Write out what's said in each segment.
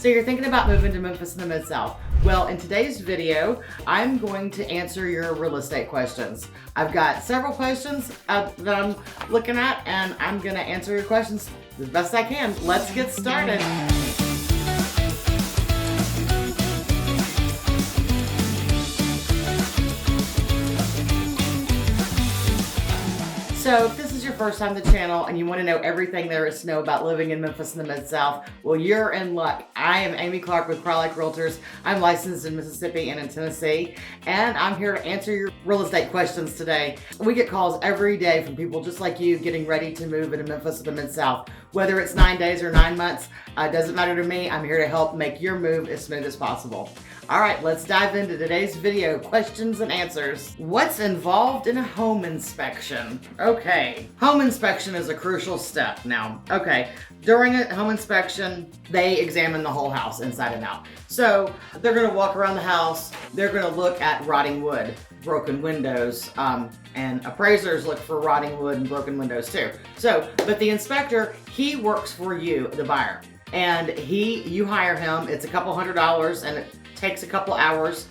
So you're thinking about moving to Memphis in the Mid-South. Well, in today's video, I'm going to answer your real estate questions. I've got several questions that I'm looking at, and I'm gonna answer your questions as best I can. Let's get started. So if this is your first time to the channel and you want to know everything there is to know about living in Memphis in the Mid-South, well, you're in luck. I am Amy Clark with Realtors. I'm licensed in Mississippi and in Tennessee, and I'm here to answer your real estate questions today. We get calls every day from people just like you getting ready to move into Memphis in the Mid-South. Whether it's 9 days or 9 months, doesn't matter to me. I'm here to help make your move as smooth as possible. All right, let's dive into today's video, questions and answers. What's involved in a home inspection? Okay, home inspection is a crucial step. Now, during a home inspection, they examine the whole house inside and out. So they're gonna walk around the house, they're gonna look at rotting wood, broken windows, and appraisers look for rotting wood and broken windows too. But the inspector, he works for you, the buyer, and you hire him. It's a couple $100 and it takes a couple hours.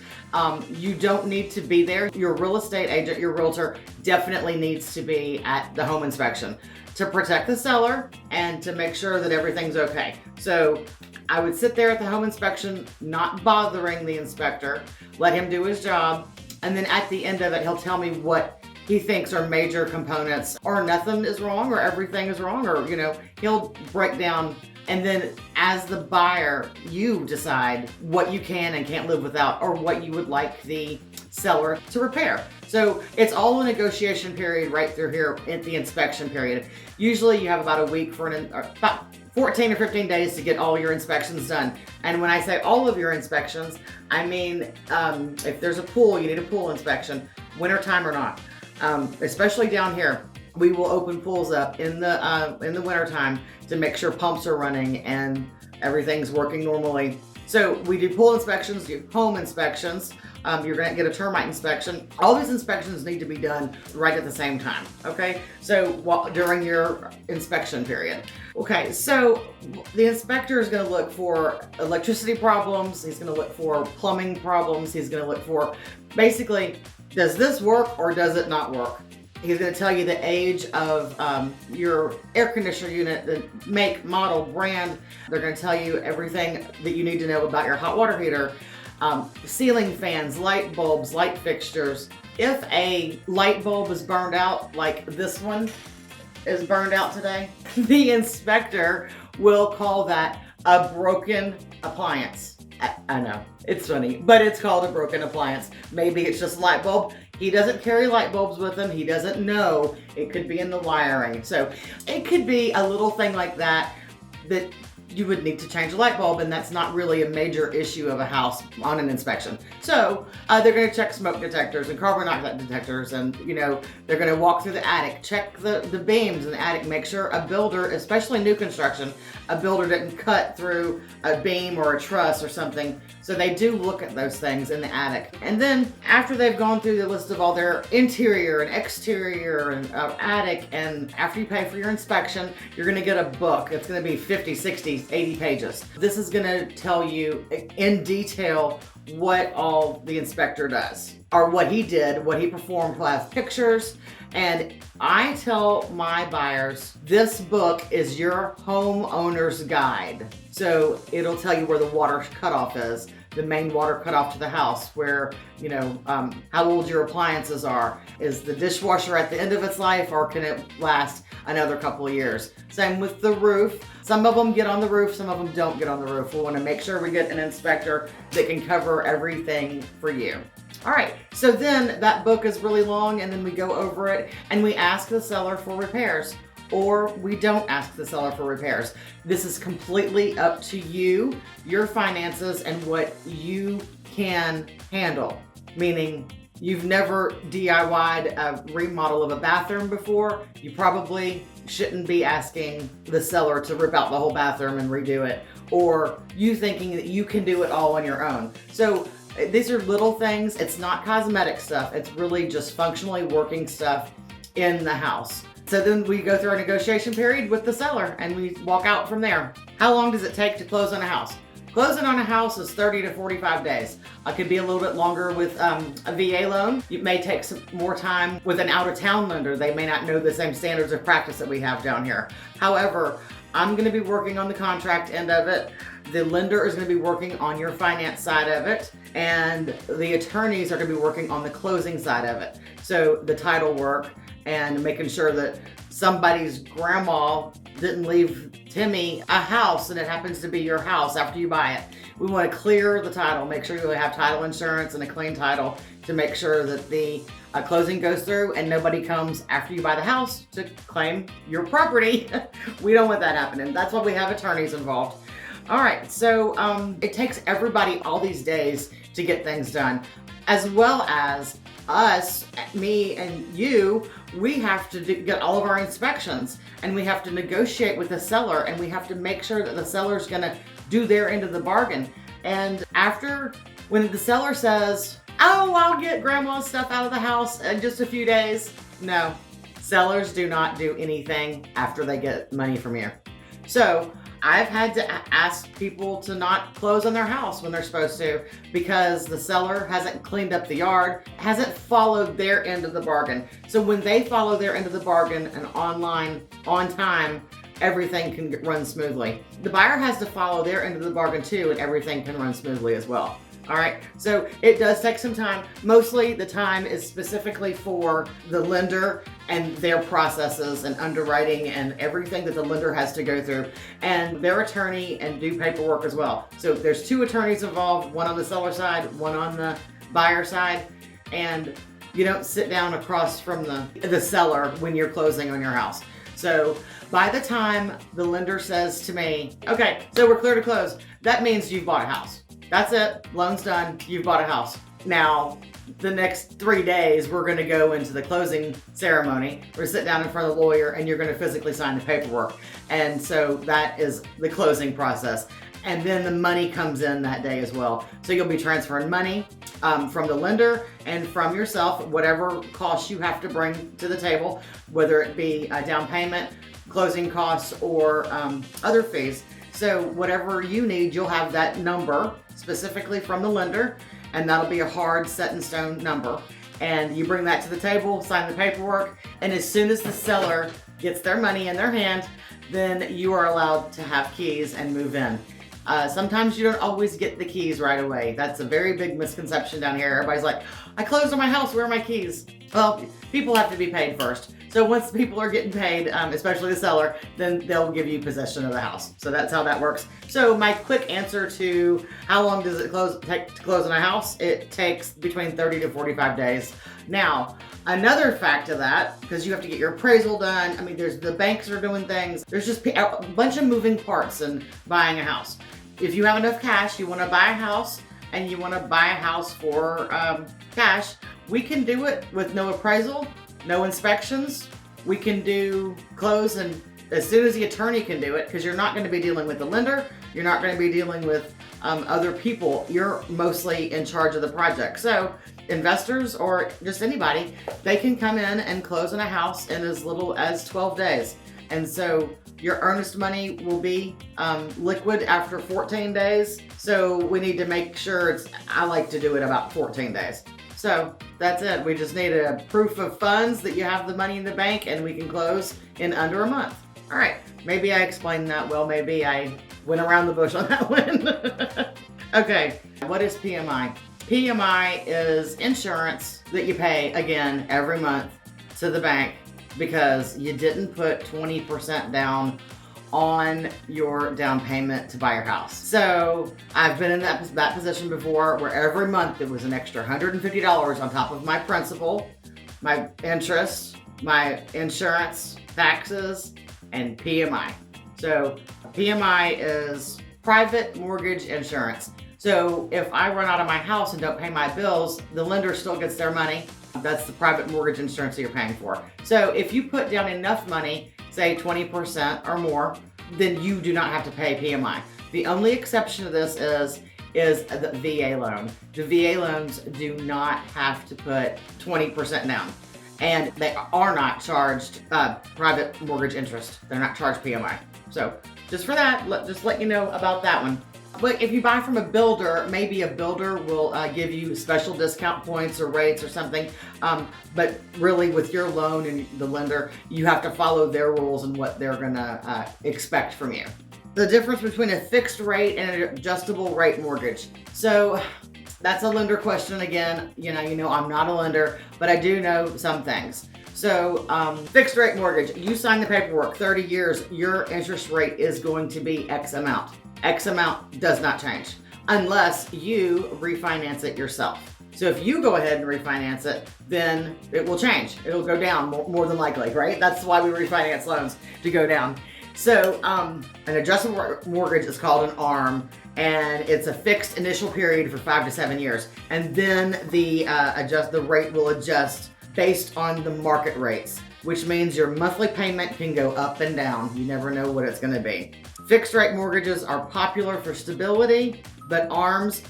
You don't need to be there. Your real estate agent, your realtor, definitely needs to be at the home inspection to protect the seller and to make sure that everything's okay. So I would sit there at the home inspection, not bothering the inspector, let him do his job, and then at the end of it, he'll tell me what he thinks are major components, or nothing is wrong, or everything is wrong, or he'll break down. And then as the buyer, you decide what you can and can't live without, or what you would like the seller to repair. So it's all a negotiation period right through here at the inspection period. Usually you have about a week about 14 or 15 days to get all your inspections done. And when I say all of your inspections, I mean, if there's a pool, you need a pool inspection, wintertime or not. Especially down here, we will open pools up in the wintertime to make sure pumps are running and everything's working normally. So we do pool inspections, do home inspections. You're gonna get a termite inspection. All these inspections need to be done right at the same time, okay? So during your inspection period. Okay, so the inspector is gonna look for electricity problems, he's gonna look for plumbing problems, he's gonna look for, basically, does this work or does it not work? He's going to tell you the age of your air conditioner unit, the make, model, brand. They're going to tell you everything that you need to know about your hot water heater, ceiling fans, light bulbs, light fixtures. If a light bulb is burned out, like this one is burned out today, the inspector will call that a broken appliance. I know, it's funny, but it's called a broken appliance. Maybe it's just a light bulb. He doesn't carry light bulbs with him. He doesn't know. It could be in the wiring. So it could be a little thing like that you would need to change a light bulb, and that's not really a major issue of a house on an inspection. So they're going to check smoke detectors and carbon monoxide detectors, and they're going to walk through the attic, check the beams in the attic, make sure a builder, especially new construction, a builder didn't cut through a beam or a truss or something. So they do look at those things in the attic. And then after they've gone through the list of all their interior and exterior and attic, and after you pay for your inspection, you're going to get a book. It's going to be 50, 60, 80 pages. This is going to tell you in detail what all the inspector does, or what he did, what he performed. We'll have pictures, and I tell my buyers, this book is your homeowner's guide. So it'll tell you where the water cutoff is, the main water cutoff to the house, where, how old your appliances are. Is the dishwasher at the end of its life, or can it last another couple of years? Same with the roof. Some of them get on the roof, some of them don't get on the roof. We want to make sure we get an inspector that can cover everything for you. All right, so then that book is really long, and then we go over it and we ask the seller for repairs, or we don't ask the seller for repairs. This is completely up to you, your finances, and what you can handle. Meaning, you've never DIY'd a remodel of a bathroom before, you probably shouldn't be asking the seller to rip out the whole bathroom and redo it, or you thinking that you can do it all on your own. So these are little things. It's not cosmetic stuff. It's really just functionally working stuff in the house. So then we go through our negotiation period with the seller and we walk out from there. How long does it take to close on a house? Closing on a house is 30 to 45 days. It could be a little bit longer with a VA loan. It may take some more time with an out-of-town lender. They may not know the same standards of practice that we have down here. However, I'm going to be working on the contract end of it. The lender is going to be working on your finance side of it, and the attorneys are going to be working on the closing side of it. So the title work and making sure that somebody's grandma didn't leave Timmy a house and it happens to be your house after you buy it. We want to clear the title, make sure you have title insurance and a clean title to make sure that the closing goes through and nobody comes after you buy the house to claim your property. We don't want that happening. That's why we have attorneys involved. All right, so it takes everybody all these days to get things done, as well as us, me and you. We have to get all of our inspections, and we have to negotiate with the seller, and we have to make sure that the seller's gonna do their end of the bargain. And after, when the seller says, oh, I'll get grandma's stuff out of the house in just a few days. No, sellers do not do anything after they get money from you. So I've had to ask people to not close on their house when they're supposed to because the seller hasn't cleaned up the yard, hasn't followed their end of the bargain. So when they follow their end of the bargain and online, on time, everything can run smoothly. The buyer has to follow their end of the bargain too, and everything can run smoothly as well. All right, so it does take some time. Mostly the time is specifically for the lender and their processes and underwriting and everything that the lender has to go through, and their attorney and do paperwork as well. So there's two attorneys involved, one on the seller side, one on the buyer side, and you don't sit down across from the seller when you're closing on your house. So by the time the lender says to me, okay, so we're clear to close, that means you've bought a house. That's it, loan's done, you've bought a house. Now, the next 3 days, we're gonna go into the closing ceremony. We're sit down in front of the lawyer and you're gonna physically sign the paperwork. And so that is the closing process. And then the money comes in that day as well. So you'll be transferring money from the lender and from yourself, whatever costs you have to bring to the table, whether it be a down payment, closing costs, or other fees. So whatever you need, you'll have that number specifically from the lender, and that'll be a hard set in stone number. And you bring that to the table, sign the paperwork, and as soon as the seller gets their money in their hand, then you are allowed to have keys and move in. Sometimes you don't always get the keys right away. That's a very big misconception down here. Everybody's like, I closed on my house, where are my keys? Well, people have to be paid first. So once people are getting paid, especially the seller, then they'll give you possession of the house. So that's how that works. So my quick answer to how long does it take to close on a house? It takes between 30 to 45 days. Now, another fact of that, because you have to get your appraisal done. I mean, the banks are doing things. There's just a bunch of moving parts in buying a house. If you have enough cash, you want to buy a house, and you want to buy a house for cash, we can do it with no appraisal, no inspections. We can do close and as soon as the attorney can do it, because you're not going to be dealing with the lender, you're not going to be dealing with other people. You're mostly in charge of the project. So investors or just anybody, they can come in and close on a house in as little as 12 days. And so your earnest money will be liquid after 14 days. So we need to make sure I like to do it about 14 days. So that's it. We just need a proof of funds that you have the money in the bank, and we can close in under a month. All right, maybe I explained that well, maybe I went around the bush on that one. Okay, what is PMI? PMI is insurance that you pay, again, every month to the bank because you didn't put 20% down on your down payment to buy your house. So I've been in that position before where every month it was an extra $150 on top of my principal, my interest, my insurance, taxes, and PMI. So PMI is private mortgage insurance. So if I run out of my house and don't pay my bills, the lender still gets their money. That's the private mortgage insurance that you're paying for. So if you put down enough money, say 20% or more, then you do not have to pay PMI. The only exception to this is the VA loan. The VA loans do not have to put 20% down. And they are not charged private mortgage interest. They're not charged PMI. So just for that, just let you know about that one. But if you buy from a builder, maybe a builder will give you special discount points or rates or something. But really with your loan and the lender, you have to follow their rules and what they're gonna expect from you. The difference between a fixed rate and an adjustable rate mortgage. So that's a lender question again. You know, I'm not a lender, but I do know some things. So fixed rate mortgage, you sign the paperwork, 30 years, your interest rate is going to be X amount. X amount does not change unless you refinance it yourself. So if you go ahead and refinance it, then it will change. It'll go down more than likely, right? That's why we refinance loans, to go down. So an adjustable mortgage is called an ARM, and it's a fixed initial period for 5 to 7 years. And then the rate will adjust based on the market rates, which means your monthly payment can go up and down. You never know what it's gonna be. Fixed rate mortgages are popular for stability, but ARMs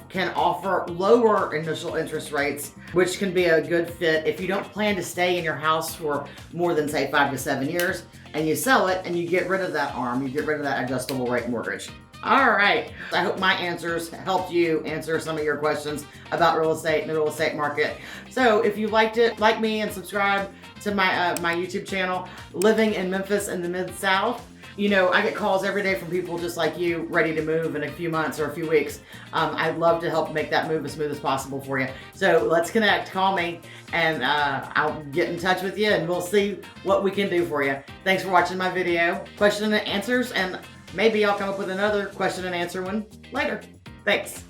can offer lower initial interest rates, which can be a good fit if you don't plan to stay in your house for more than, say, 5 to 7 years, and you sell it and you get rid of that ARM, you get rid of that adjustable rate mortgage. All right, I hope my answers helped you answer some of your questions about real estate and the real estate market. So if you liked it, like me and subscribe to my my YouTube channel, Living in Memphis in the Mid-South. You know, I get calls every day from people just like you, ready to move in a few months or a few weeks. I'd love to help make that move as smooth as possible for you. So let's connect, call me, and I'll get in touch with you and we'll see what we can do for you. Thanks for watching my video, question and answers, and maybe I'll come up with another question and answer one later. Thanks.